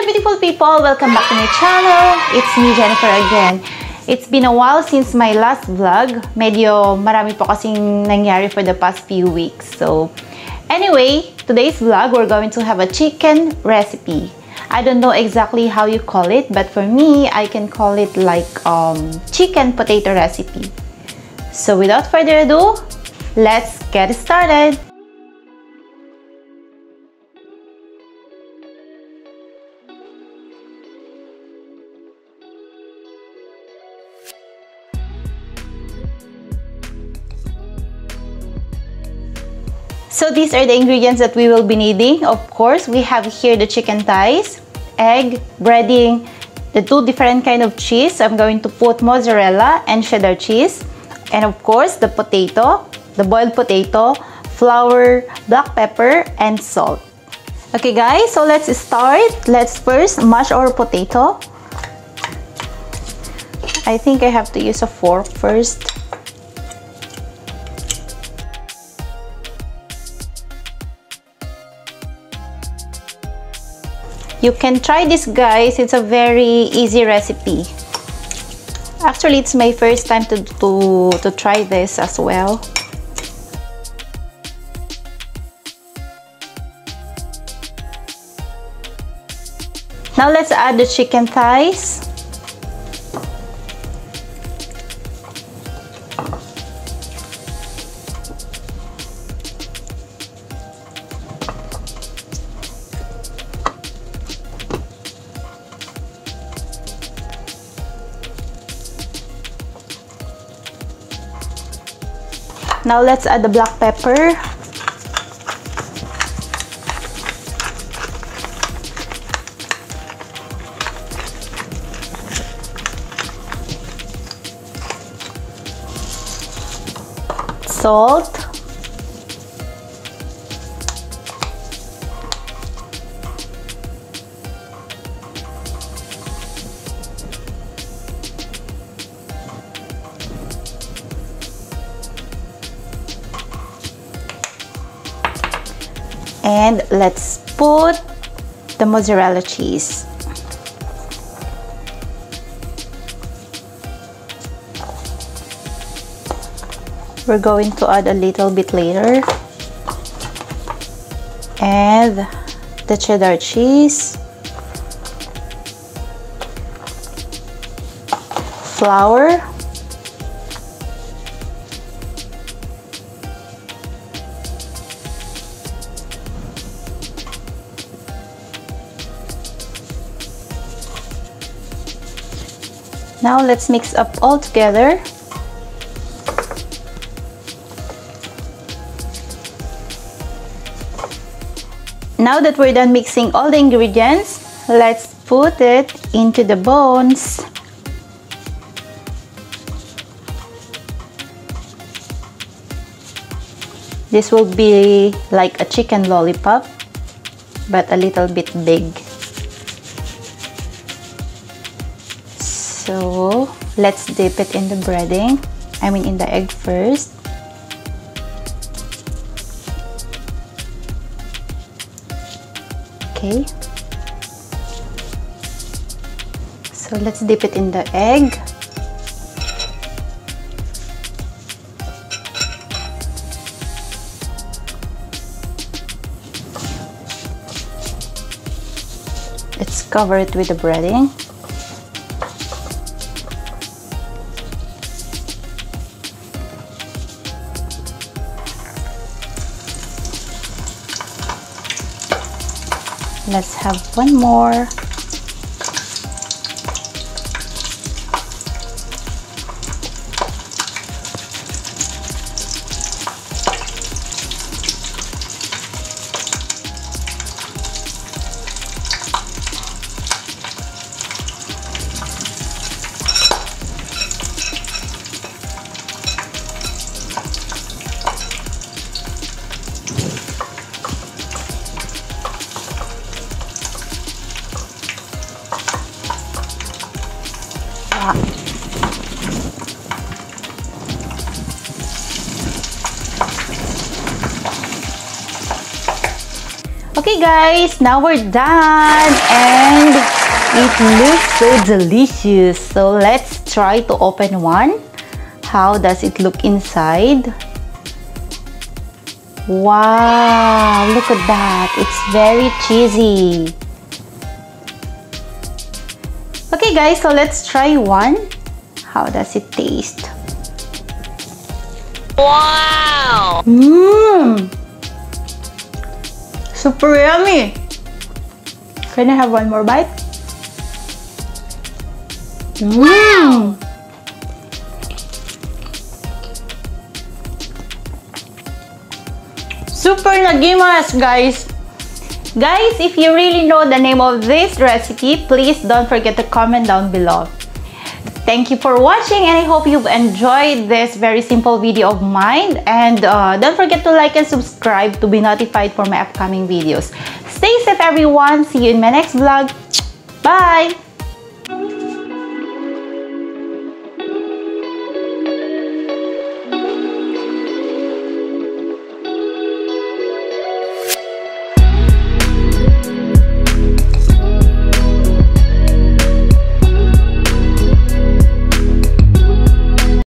beautiful people! Welcome back to my channel. It's me, Jenefer again. It's been a while since my last vlog. Medyo marami po kasing nangyari for the past few weeks. So, anyway, today's vlog, we're going to have a chicken recipe. I don't know exactly how you call it, but for me, I can call it like chicken potato recipe. So, without further ado, let's get started. So these are the ingredients that we will be needing. Of course, we have here the chicken thighs, egg, breading, the two different kind of cheese. I'm going to put mozzarella and cheddar cheese. And of course, the potato, the boiled potato, flour, black pepper, and salt. Okay guys, so let's start. Let's first mash our potato. I think I have to use a fork first. You can try this, guys. It's a very easy recipe. Actually, it's my first time to try this as well. Now let's add the chicken thighs. Now let's add the black pepper. Salt. And let's put the mozzarella cheese. We're going to add a little bit later. And the cheddar cheese. Flour. Now let's mix up all together. Now that we're done mixing all the ingredients, let's put it into the bones. This will be like a chicken lollipop, but a little bit big. So let's dip it in the breading, in the egg first. Okay. So let's dip it in the egg. Let's cover it with the breading. Let's have one more. Okay guys, now we're done and it looks so delicious. So let's try to open one. How does it look inside? Wow, look at that. It's very cheesy. Okay guys, so let's try one. How does it taste? Wow! Super yummy. Can I have one more bite? Wow! Super nagimas, guys. Guys, if you really know the name of this recipe, please don't forget to comment down below. Thank you for watching, and I hope you've enjoyed this very simple video of mine. And don't forget to like and subscribe to be notified for my upcoming videos. Stay safe, everyone. See you in my next vlog. Bye!